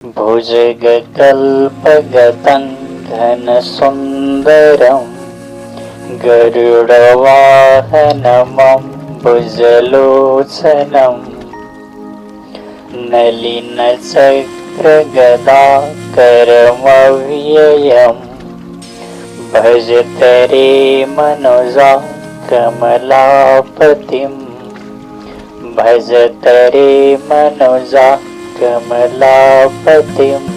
भुजगकल्पगतं घनसुन्दरं गरुडवाहनमम्बुजलोचनं नलिनचक्रगदाकरमव्ययं भजतरे मनोजा कमलापतिं भजतरे मनोजा कमलापतिम्।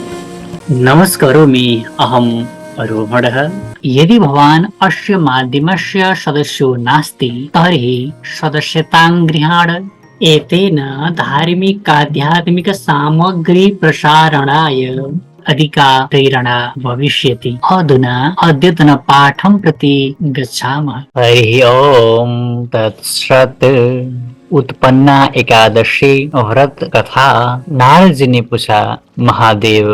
नमस्करोमि, अहम् रोहणः। यदि भवान् अस्य माध्यमस्य सदस्यो नास्ति तर्हि सदस्यतां गृहाण। एतेन धार्मिक-आध्यात्मिक सामग्री प्रसारणाय अधिका प्रेरणा भविष्यति। अधुना अद्यतन पाठं प्रति गच्छामः। हरि ओम तत्सत्। उत्पन्ना एकादशी व्रत कथा। नारद जी ने पूछा, महादेव,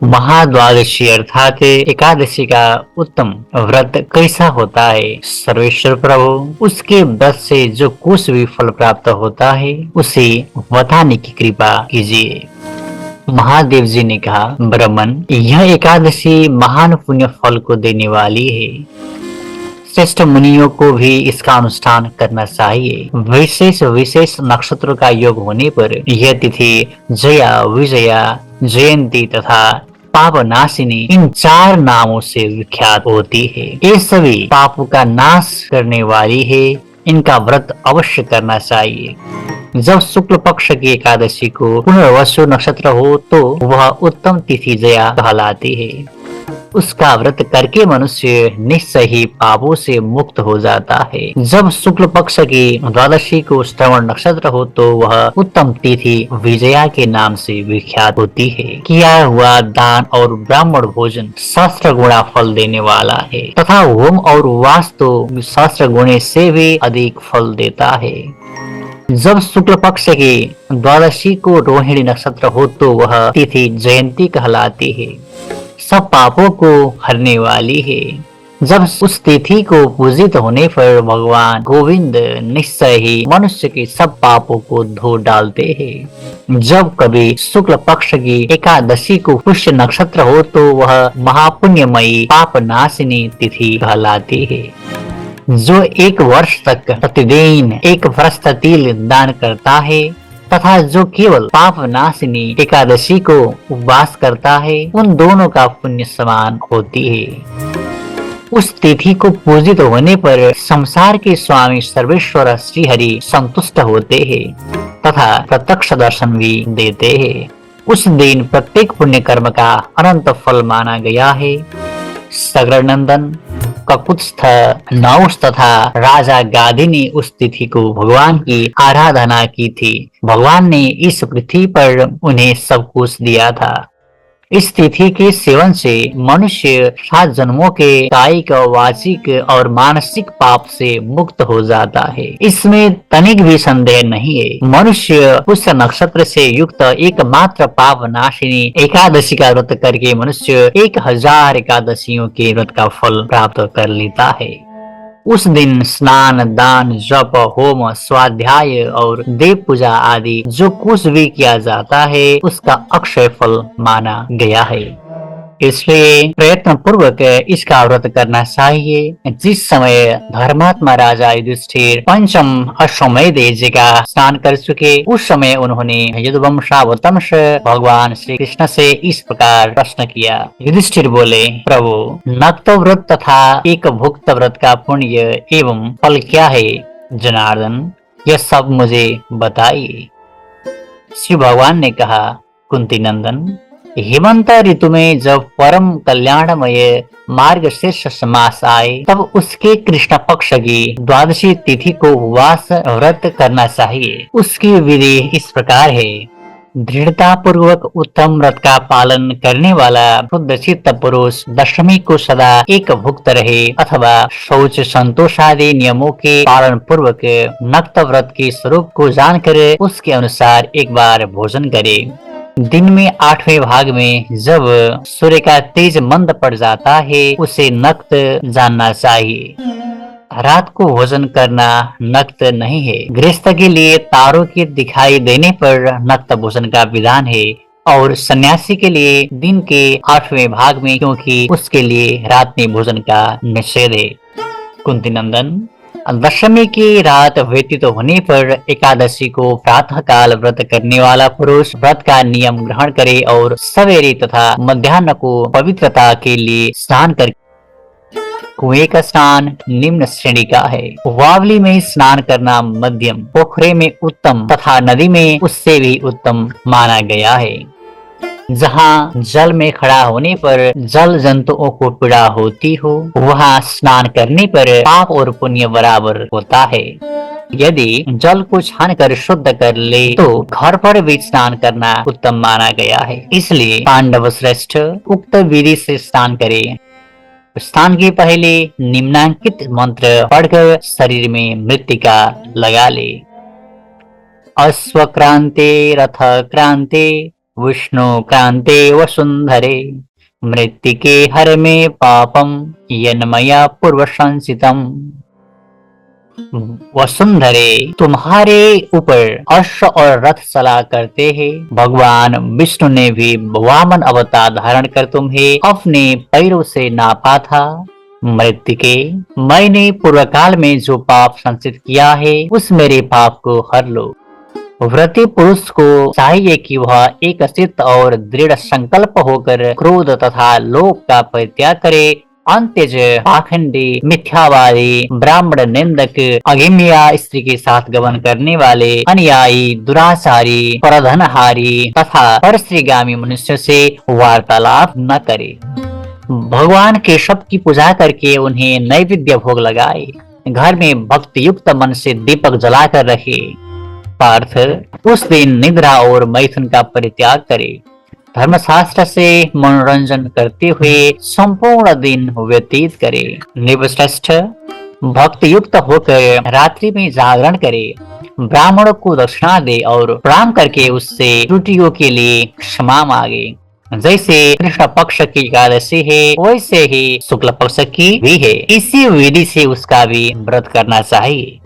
महाद्वादशी अर्थात एकादशी का उत्तम व्रत कैसा होता है? सर्वेश्वर प्रभु, उसके व्रत से जो कुछ भी फल प्राप्त होता है उसे बताने की कृपा कीजिए। महादेव जी ने कहा, ब्राह्मण, यह एकादशी महान पुण्य फल को देने वाली है। श्रेष्ठ मुनियों को भी इसका अनुष्ठान करना चाहिए। विशेष नक्षत्रों का योग होने पर यह तिथि जया, विजया, जयंती तथा पापनाशिनी इन 4 नामों से विख्यात होती है। ये सभी पापों का नाश करने वाली है। इनका व्रत अवश्य करना चाहिए। जब शुक्ल पक्ष की एकादशी को पुनर्वसु नक्षत्र हो तो वह उत्तम तिथि जया कहलाती है। उसका व्रत करके मनुष्य निश्चय ही पापों से मुक्त हो जाता है। जब शुक्ल पक्ष की द्वादशी को श्रवण नक्षत्र हो तो वह उत्तम तिथि विजया के नाम से विख्यात होती है। किया हुआ दान और ब्राह्मण भोजन सहस्त्र गुणा फल देने वाला है तथा होम और वास्तु सहस्त्र गुणे से भी अधिक फल देता है। जब शुक्ल पक्ष की द्वादशी को रोहिणी नक्षत्र हो तो वह तिथि जयंती कहलाती है। सब पापों को हरने वाली है। जब उस तिथि को पूजित होने पर भगवान गोविंद निश्चय ही मनुष्य के सब पापों को धो डालते हैं। जब कभी शुक्ल पक्ष की एकादशी को पुष्य नक्षत्र हो तो वह महापुण्यमयी पापनाशिनी तिथि कहलाती है। जो 1 वर्ष तक प्रतिदिन 1 व्रत तिल दान करता है तथा जो केवल पाप नाशिनी एकादशी को उपवास करता है, उन दोनों का पुण्य समान होती है। उस तिथि को पूजित होने पर संसार के स्वामी सर्वेश्वर श्री हरि संतुष्ट होते हैं तथा प्रत्यक्ष दर्शन भी देते हैं। उस दिन प्रत्येक पुण्य कर्म का अनंत फल माना गया है। सगर नंदन, ककुत्स्थ, नहुष तथा राजा गादी ने उस तिथि को भगवान की आराधना की थी। भगवान ने इस पृथ्वी पर उन्हें सब कुछ दिया था। इस तिथि के सेवन से मनुष्य 7 जन्मों के कायिक, वाचिक और मानसिक पाप से मुक्त हो जाता है। इसमें तनिक भी संदेह नहीं है। मनुष्य उस नक्षत्र से युक्त एकमात्र पाप नाशिनी एकादशी का व्रत करके मनुष्य 1000 एकादशियों के व्रत का फल प्राप्त कर लेता है। उस दिन स्नान, दान, जप, होम, स्वाध्याय और देव पूजा आदि जो कुछ भी किया जाता है उसका अक्षय फल माना गया है। इसलिए प्रयत्न पूर्वक इसका व्रत करना चाहिए। जिस समय धर्मात्मा राजा युधिष्ठिर पंचम अश्वमेध यज्ञ का स्नान कर चुके, उस समय उन्होंने यदुवंशावतंस भगवान श्री कृष्ण से इस प्रकार प्रश्न किया। युधिष्ठिर बोले, प्रभु, नक्त व्रत तथा एक भुक्त व्रत का पुण्य एवं फल क्या है? जनार्दन, यह सब मुझे बताइए। श्री भगवान ने कहा, कुंती नंदन, हेमंत ऋतु में जब परम कल्याणमय मार्गशीर्ष मास आए तब उसके कृष्ण पक्ष की द्वादशी तिथि को उपवास व्रत करना चाहिए। उसकी विधि इस प्रकार है। दृढ़ता पूर्वक उत्तम व्रत का पालन करने वाला शुद्धचित्त पुरुष दशमी को सदा एक भुक्त रहे अथवा शौच, संतोष आदि नियमों के पालन पूर्वक नक्त व्रत के स्वरूप को जानकर उसके अनुसार एक बार भोजन करे। दिन में 8वें भाग में जब सूर्य का तेज मंद पड़ जाता है उसे नक्त जानना चाहिए। रात को भोजन करना नक्त नहीं है। गृहस्थ के लिए तारों के दिखाई देने पर नक्त भोजन का विधान है। और सन्यासी के लिए दिन के 8वें भाग में, क्योंकि उसके लिए रात में भोजन का निषेध है। कुंती नंदन, दशमी की रात व्यतीत होने पर एकादशी को प्रातः काल व्रत करने वाला पुरुष व्रत का नियम ग्रहण करे और सवेरे तथा मध्याह्न को पवित्रता के लिए स्नान कर। कुएं का स्नान निम्न श्रेणी का है। वावली में स्नान करना मध्यम, पोखरे में उत्तम तथा नदी में उससे भी उत्तम माना गया है। जहाँ जल में खड़ा होने पर जल जंतुओं को पीड़ा होती हो, वहाँ स्नान करने पर पाप और पुण्य बराबर होता है। यदि जल को छान कर शुद्ध कर ले तो घर पर भी स्नान करना उत्तम माना गया है। इसलिए पांडव श्रेष्ठ उक्त विधि से स्नान करे। स्नान के पहले निम्नांकित मंत्र पढ़कर शरीर में मृत्तिका लगा ले। अश्वक्रांते रथ क्रांते विष्णु क्रांते वसुंधरे मृत्तिके हर में पापम यन्मया पूर्व संसितम। वसुंधरे, तुम्हारे ऊपर अश्व और रथ चला करते हैं। भगवान विष्णु ने भी वामन अवतार धारण कर तुम्हें अपने पैरों से नापा था। मृत्तिके, मैंने पूर्व काल में जो पाप संचित किया है उस मेरे पाप को हर लो। व्रती पुरुष को चाहिए कि वह एक चित्त और दृढ़ संकल्प होकर क्रोध तथा लोभ का परित्याग करे। अंत्यज, पाखंडी, मिथ्यावादी, ब्राह्मण निंदक, अगिम्या स्त्री के साथ गमन करने वाले, अनुयायी, दुराचारी, परधनहारी तथा परश्रीगामी मनुष्य से वार्तालाप न करे। भगवान के शब्द की पूजा करके उन्हें नैवेद्य भोग लगाए। घर में भक्ति युक्त मन से दीपक जलाकर रखे। पार्थ, उस दिन निद्रा और मैथुन का परित्याग करे। धर्मशास्त्र से मनोरंजन करते हुए संपूर्ण दिन व्यतीत करे। नृपश्रेष्ठ, भक्ति युक्त होकर रात्रि में जागरण करे। ब्राह्मण को दक्षिणा दे और प्रणाम करके उससे त्रुटियों के लिए क्षमा मांगे। जैसे कृष्ण पक्ष की एकादशी है वैसे ही शुक्ल पक्ष की भी है। इसी विधि से उसका भी व्रत करना चाहिए।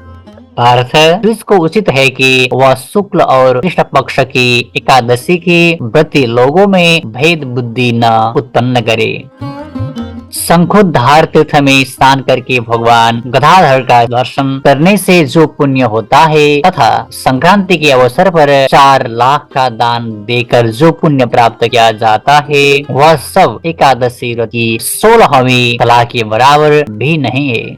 पार्थ, इसको उचित है कि वह शुक्ल और कृष्ण पक्ष की एकादशी के व्रती लोगों में भेद बुद्धि न उत्पन्न करे। शंखोद्धार तीर्थ में स्नान करके भगवान गदाधर का दर्शन करने से जो पुण्य होता है तथा संक्रांति के अवसर पर 4 लाख का दान देकर जो पुण्य प्राप्त किया जाता है वह सब एकादशी व्रत की 16वीं कला के बराबर भी नहीं है।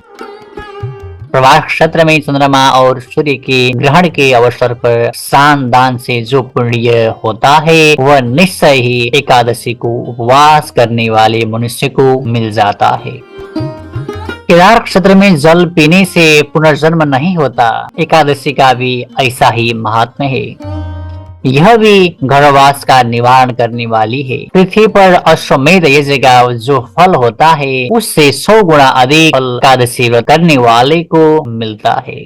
प्रभास नक्षत्र में चंद्रमा और सूर्य के ग्रहण के अवसर पर स्नान दान से जो पुण्य होता है वह निश्चय ही एकादशी को उपवास करने वाले मनुष्य को मिल जाता है। केदार नक्षत्र में जल पीने से पुनर्जन्म नहीं होता। एकादशी का भी ऐसा ही महात्म्य है। यह भी गर्भवास का निवारण करने वाली है। पृथ्वी पर अश्वमेध यज्ञ का जो फल होता है उससे 100 गुना अधिक फल एकादशी व्रत करने वाले को मिलता है।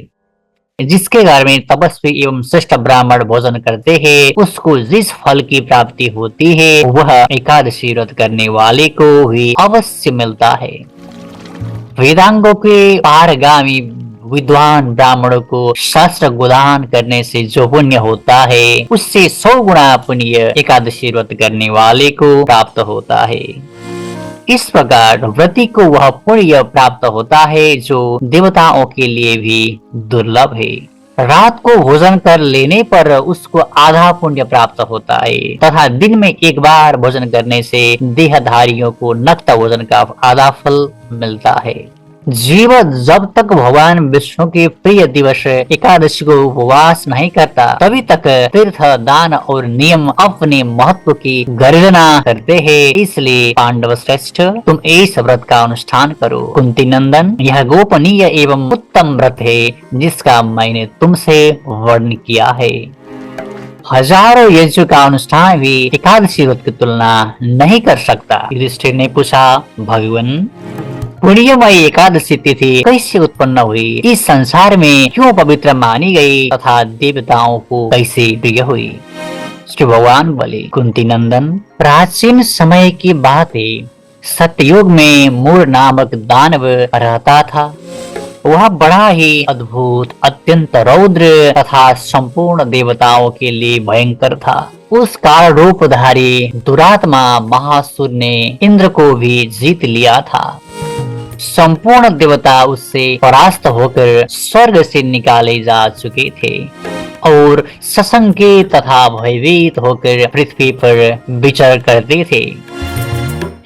जिसके घर में तपस्वी एवं श्रेष्ठ ब्राह्मण भोजन करते हैं उसको जिस फल की प्राप्ति होती है वह एकादशी व्रत करने वाले को ही अवश्य मिलता है। वेदांगों के पारगामी विद्वान ब्राह्मणों को शास्त्र गोदान करने से जो पुण्य होता है उससे 100 गुना पुण्य एकादशी व्रत करने वाले को प्राप्त होता है। इस प्रकार व्रती को वह पुण्य प्राप्त होता है जो देवताओं के लिए भी दुर्लभ है। रात को भोजन कर लेने पर उसको आधा पुण्य प्राप्त होता है तथा दिन में एक बार भोजन करने से देहधारियों को नक्त भोजन का आधा फल मिलता है। जीव जब तक भगवान विष्णु के प्रिय दिवस एकादशी को उपवास नहीं करता तभी तक तीर्थ दान और नियम अपने महत्व की गर्जना करते हैं। इसलिए पांडव श्रेष्ठ तुम इस व्रत का अनुष्ठान करो। कुंती नंदन, यह गोपनीय एवं उत्तम व्रत है जिसका मैंने तुमसे वर्णन किया है। हजारों यज्ञों का अनुष्ठान भी एकादशी व्रत की तुलना नहीं कर सकता। युधिष्ठिर ने पूछा, भगवान पुण्यमयी एकादशी तिथि कैसे उत्पन्न हुई? इस संसार में क्यों पवित्र मानी गई तथा देवताओं को कैसे प्रिय हुई? श्री भगवान बोले, कुंती नंदन, प्राचीन समय की बात है। सतयुग में मूर नामक दानव रहता था। वह बड़ा ही अद्भुत, अत्यंत रौद्र तथा संपूर्ण देवताओं के लिए भयंकर था। उस काल रूपधारी दुरात्मा महासुर ने इंद्र को भी जीत लिया था। संपूर्ण देवता उससे परास्त होकर स्वर्ग से निकाले जा चुके थे और सशंके तथा भयभीत होकर पृथ्वी पर विचर करते थे।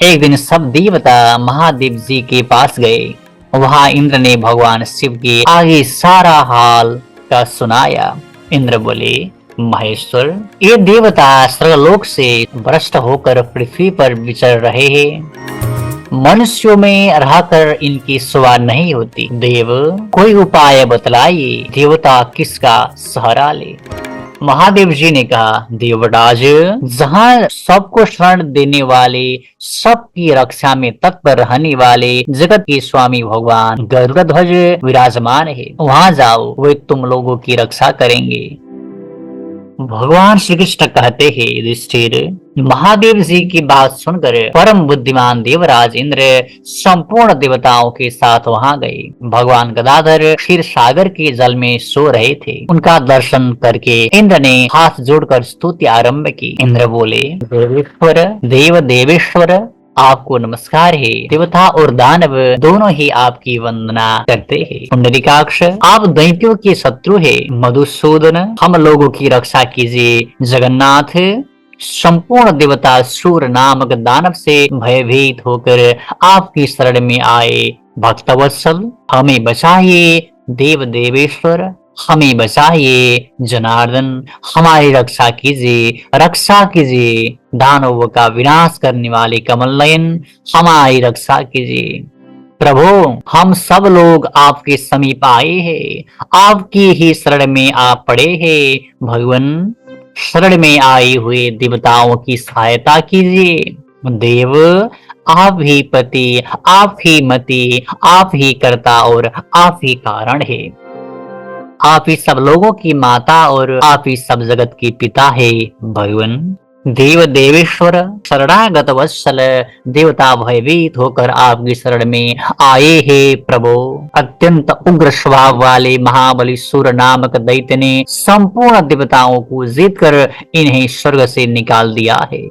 एक दिन सब देवता महादेव जी के पास गए। वहां इंद्र ने भगवान शिव के आगे सारा हाल का सुनाया। इंद्र बोले, महेश्वर, ये देवता स्वर्गलोक से भ्रष्ट होकर पृथ्वी पर विचर रहे हैं। मनुष्यों में रहकर इनकी शोभा नहीं होती। देव, कोई उपाय बतलाइए, देवता किसका सहारा ले। महादेव जी ने कहा, देवराज, जहाँ सबको शरण देने वाले, सबकी रक्षा में तत्पर रहने वाले जगत के स्वामी भगवान गरुड़ ध्वज विराजमान है, वहाँ जाओ, वे तुम लोगों की रक्षा करेंगे। भगवान श्री कृष्ण कहते हैं, युधिष्ठिर, महादेव जी की बात सुनकर परम बुद्धिमान देवराज इंद्र संपूर्ण देवताओं के साथ वहां गए। भगवान गदाधर क्षीर सागर के जल में सो रहे थे। उनका दर्शन करके इंद्र ने हाथ जोड़कर स्तुति आरंभ की। इंद्र बोले, देवेश्वर, देव देवेश्वर, आपको नमस्कार है। देवता और दानव दोनों ही आपकी वंदना करते हैं। पुंडरीकाक्ष, आप दैत्यों के शत्रु है। मधुसूदन, हम लोगों की रक्षा कीजिए। जगन्नाथ, संपूर्ण देवता सूर नामक दानव से भयभीत होकर आपकी शरण में आए। भक्तवत्सल, हमें बचाइए। देव देवेश्वर, हमें बचाइए। जनार्दन, हमारी रक्षा कीजिए, रक्षा कीजिए। दानवों का विनाश करने वाले कमल नयन, हमारी रक्षा कीजिए। प्रभु, हम सब लोग आपके समीप आए हैं, आपकी ही शरण में आप पड़े हैं। भगवान, शरण में आए हुए देवताओं की सहायता कीजिए। देव, आप ही पति, आप ही मति, आप ही कर्ता और आप ही कारण है। आप ही सब लोगों की माता और आप ही सब जगत के पिता है। भगवान, देव देवेश्वर, शरणागत वत्सल देवता भयभीत होकर आपकी शरण में आए हैं। प्रभु, अत्यंत उग्र स्वभाव वाले महाबली सूर नामक दैत्य ने संपूर्ण देवताओं को जीतकर इन्हें स्वर्ग से निकाल दिया है।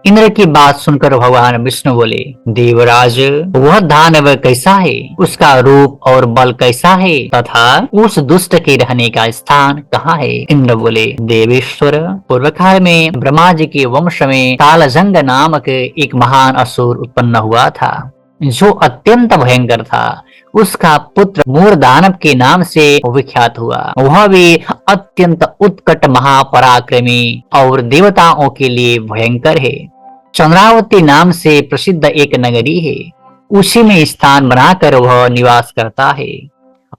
इंद्र की बात सुनकर भगवान विष्णु बोले, देवराज, वह दानव कैसा है, उसका रूप और बल कैसा है तथा उस दुष्ट के रहने का स्थान कहाँ है। इंद्र बोले, देवेश्वर, पूर्व काल में ब्रह्मा जी के वंश में कालजंग नामक एक महान असुर उत्पन्न हुआ था, जो अत्यंत भयंकर था। उसका पुत्र मूर दानव के नाम से विख्यात हुआ। वह भी अत्यंत उत्कट महापराक्रमी और देवताओं के लिए भयंकर है। चंद्रावती नाम से प्रसिद्ध एक नगरी है, उसी में स्थान बनाकर वह निवास करता है।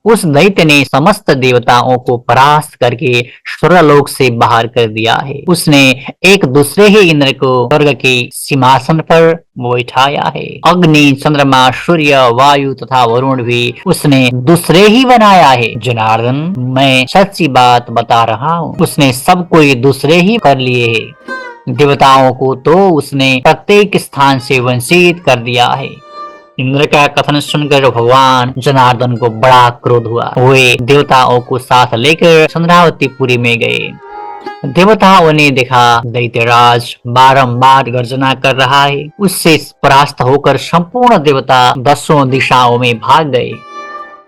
उस दैत्य ने समस्त देवताओं को परास्त करके स्वर्गलोक से बाहर कर दिया है। उसने एक दूसरे ही इंद्र को स्वर्ग के सिंहासन पर बैठाया है। अग्नि, चंद्रमा, सूर्य, वायु तथा वरुण भी उसने दूसरे ही बनाया है। जनार्दन, मैं सच्ची बात बता रहा हूँ, उसने सब कोई दूसरे ही कर लिए है। देवताओं को तो उसने प्रत्येक स्थान से वंचित कर दिया है। इंद्र का कथन सुनकर भगवान जनार्दन को बड़ा क्रोध हुआ। वे देवताओं को साथ लेकर चंद्रावतीपुरी में गए। देवताओं ने देखा दैत्यराज बारंबार गर्जना कर रहा है। उससे परास्त होकर संपूर्ण देवता 10 दिशाओं में भाग गए।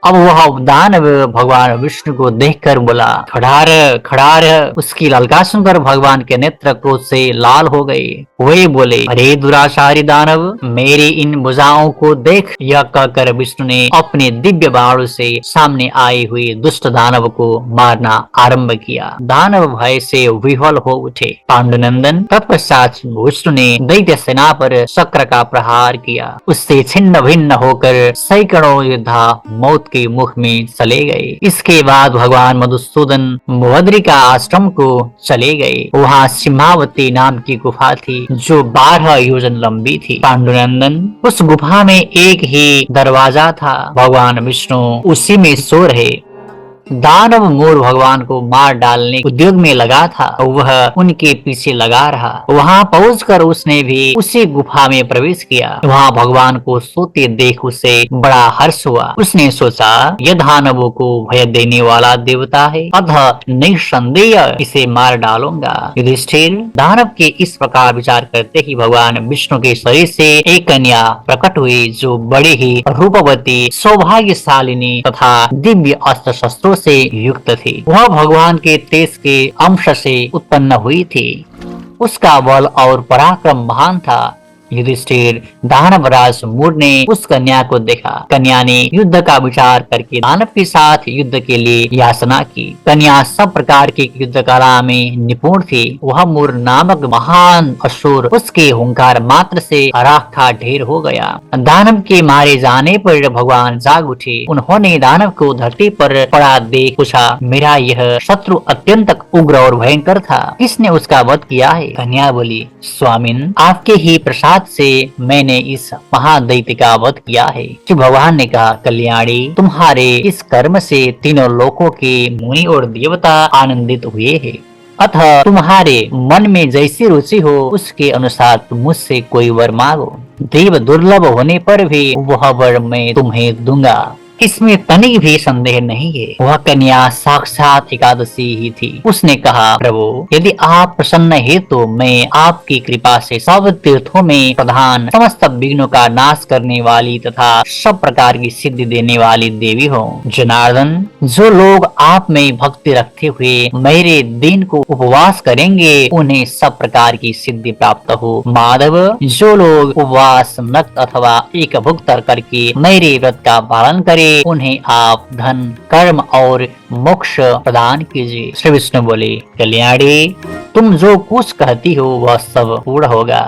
अब वह दानव भगवान विष्णु को देखकर बोला, खड़ा रह, खड़ा रह। उसकी ललकार सुनकर भगवान के नेत्र क्रोध से लाल हो गए। वे बोले, अरे दुराचारी दानव, मेरी इन भुजाओं को देख। यह कहकर विष्णु ने अपने दिव्य बाणों से सामने आए हुए दुष्ट दानव को मारना आरंभ किया। दानव भय से विह्वल हो उठे। पांडुनंदन, तत्पश्चात विष्णु ने दैत्य सेना पर चक्र का प्रहार किया। उससे छिन्न भिन्न होकर सैकड़ों योद्धा मौत के मुख में चले गए। इसके बाद भगवान मधुसूदन बद्रिका आश्रम को चले गए। वहाँ सिंहावती नाम की गुफा थी, जो 12 योजन लंबी थी। पांडुनंदन, उस गुफा में एक ही दरवाजा था। भगवान विष्णु उसी में सो रहे। दानव मोर भगवान को मार डालने उद्योग में लगा था। वह उनके पीछे लगा रहा। वहां पहुंचकर उसने भी उसी गुफा में प्रवेश किया। वहां भगवान को सोते देख उसे बड़ा हर्ष हुआ। उसने सोचा, यह दानवों को भय देने वाला देवता है, अतः निसंदेह इसे मार डालूंगा। युधिष्ठिर, दानव के इस प्रकार विचार करते ही भगवान विष्णु के शरीर से एक कन्या प्रकट हुई, जो बड़ी ही रूपवती, सौभाग्यशालिनी तथा दिव्य अस्त्र शस्त्रों से युक्त थी। वह भगवान के तेज के अंश से उत्पन्न हुई थी। उसका बल और पराक्रम महान था। युधिष्ठिर, दानवराज मूर ने उस कन्या को देखा। कन्या ने युद्ध का विचार करके दानव के साथ युद्ध के लिए याचना की। कन्या सब प्रकार की युद्ध कला में निपुण थी। वह मूर नामक महान असुर उसके हुंकार मात्र से राख ढेर हो गया। दानव के मारे जाने पर भगवान जाग उठे। उन्होंने दानव को धरती पर पड़ा देख पूछा, मेरा यह शत्रु अत्यंत उग्र और भयंकर था, किसने उसका वध किया है? कन्या बोली, स्वामिन, आपके ही प्रसाद से मैंने इस महादैत्य का वध किया है। श्री भगवान ने कहा, कल्याणी, तुम्हारे इस कर्म से तीनों लोकों के मुनि और देवता आनंदित हुए हैं। अतः तुम्हारे मन में जैसी रुचि हो उसके अनुसार तुम मुझसे कोई वर मांगो। देव दुर्लभ होने पर भी वह वर मैं तुम्हें दूंगा, इसमें तनिक भी संदेह नहीं है। वह कन्या साक्षात एकादशी ही थी। उसने कहा, प्रभु, यदि आप प्रसन्न है तो मैं आपकी कृपा से सब तीर्थों में प्रधान, समस्त विघ्नों का नाश करने वाली तथा सब प्रकार की सिद्धि देने वाली देवी हूँ। जनार्दन, जो लोग आप में भक्ति रखते हुए मेरे दिन को उपवास करेंगे उन्हें सब प्रकार की सिद्धि प्राप्त हो। माधव, जो लोग उपवास, नक्त अथवा एक भुक्त करके मेरे व्रत का पालन करें उन्हें आप धन, कर्म और मोक्ष प्रदान कीजिए। श्री विष्णु बोले, कल्याणी, तुम जो कुछ कहती हो वह सब पूर्ण होगा।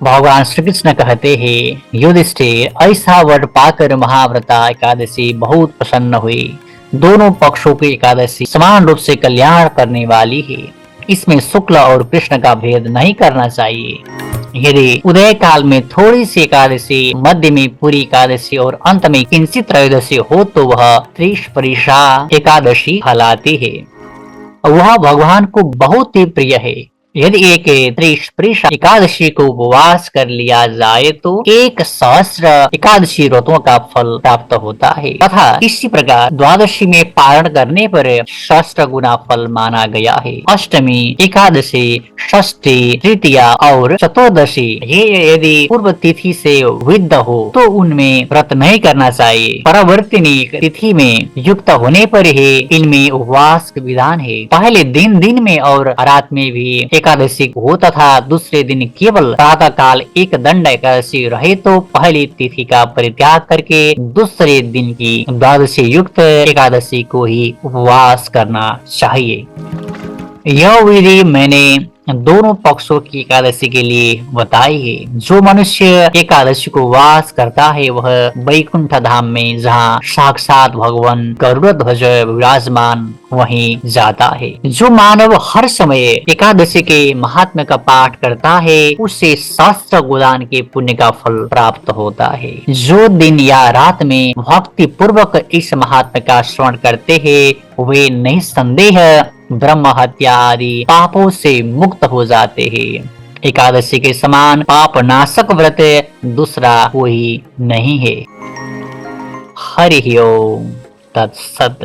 भगवान श्री कृष्ण कहते हैं, युधिष्ठिर, ऐसा वर पाकर महाव्रता एकादशी बहुत प्रसन्न हुई। दोनों पक्षों की एकादशी समान रूप से कल्याण करने वाली है। इसमें शुक्ल और कृष्ण का भेद नहीं करना चाहिए। यदि उदय काल में थोड़ी सी एकादशी, मध्य में पूरी एकादशी और अंत में किंचित त्रयोदशी हो तो वह त्रिशपरीषा एकादशी कहलाती है। वह भगवान को बहुत ही प्रिय है। यदि एक त्रिशपरीषा एकादशी को उपवास कर लिया जाए तो 1,000 एकादशी व्रतों का फल प्राप्त होता है तथा इसी प्रकार द्वादशी में पारण करने पर 600 गुना फल माना गया है। अष्टमी, एकादशी, षष्ठी, तृतीया और चतुर्दशी ये यदि पूर्व तिथि से विद्ध हो तो उनमें व्रत नहीं करना चाहिए। परिवर्तिनी तिथि में युक्त होने पर ही इनमें उपवास का विधान है। पहले दिन में और रात में भी एकादशी हो तथा दूसरे दिन केवल प्रातः काल एक दंड एकादशी रहे तो पहली तिथि का परित्याग करके दूसरे दिन की द्वादशी युक्त एकादशी को ही उपवास करना चाहिए। यह विधि मैंने दोनों पक्षों की एकादशी के लिए बताई है। जो मनुष्य एकादशी को वास करता है वह वैकुंठ धाम में जहाँ साक्षात भगवान गरुड़ ध्वज विराजमान वहीं जाता है। जो मानव हर समय एकादशी के महात्म्य का पाठ करता है उसे शास्त्र गोदान के पुण्य का फल प्राप्त होता है। जो दिन या रात में भक्ति पूर्वक इस महात्म्य का श्रवण करते हैं वे निसंदेह ब्रह्म हत्या आदि पापों से मुक्त हो जाते हैं। एकादशी के समान पाप नाशक व्रत दूसरा कोई नहीं है। हरि ओम तत्सत।